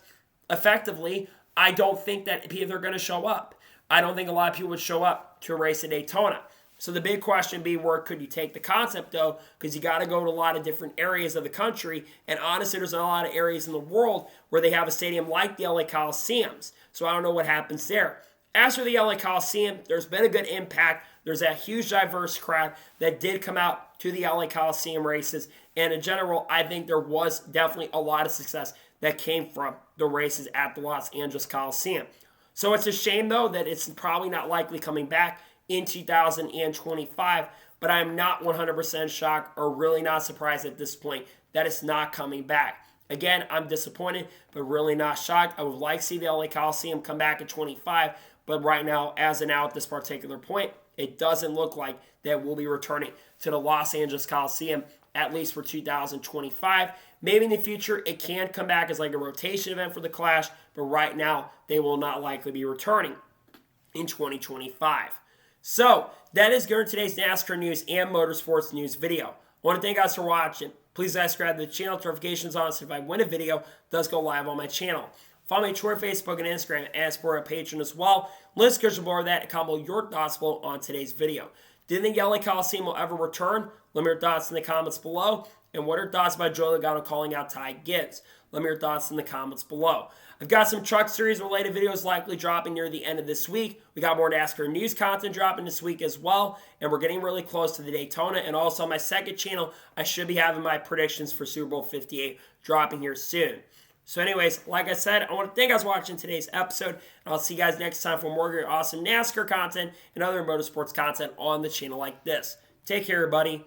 effectively, I don't think that people are going to show up. I don't think a lot of people would show up to a race at Daytona. So the big question being, where could you take the concept, though? Because you got to go to a lot of different areas of the country. And honestly, there's a lot of areas in the world where they have a stadium like the LA Coliseums. So I don't know what happens there. As for the LA Coliseum, there's been a good impact. There's that huge diverse crowd that did come out to the LA Coliseum races. And in general, I think there was definitely a lot of success that came from the races at the Los Angeles Coliseum. So it's a shame, though, that it's probably not likely coming back in 2025, but I'm not 100% shocked or really not surprised at this point that it's not coming back. Again, I'm disappointed, but really not shocked. I would like to see the LA Coliseum come back in 25, but right now, as of now, at this particular point, it doesn't look like that we'll be returning to the Los Angeles Coliseum, at least for 2025. Maybe in the future, it can come back as like a rotation event for the Clash, but right now, they will not likely be returning in 2025. So, that is going to today's NASCAR news and motorsports news video. I want to thank you guys for watching. Please subscribe to the channel, notifications on, so if I win a video, it does go live on my channel. Follow me on Twitter, Facebook, and Instagram, and support our Patreon as well. Links description below that, and comment below your thoughts below on today's video. Do you think LA Coliseum will ever return? Let me know your thoughts in the comments below. And what are your thoughts about Joey Logano calling out Ty Gibbs? Let me know your thoughts in the comments below. I've got some truck series related videos likely dropping near the end of this week. We got more NASCAR news content dropping this week as well. And we're getting really close to the Daytona. And also on my second channel, I should be having my predictions for Super Bowl 58 dropping here soon. So anyways, like I said, I want to thank you guys for watching today's episode. And I'll see you guys next time for more great, awesome NASCAR content and other motorsports content on the channel like this. Take care, everybody.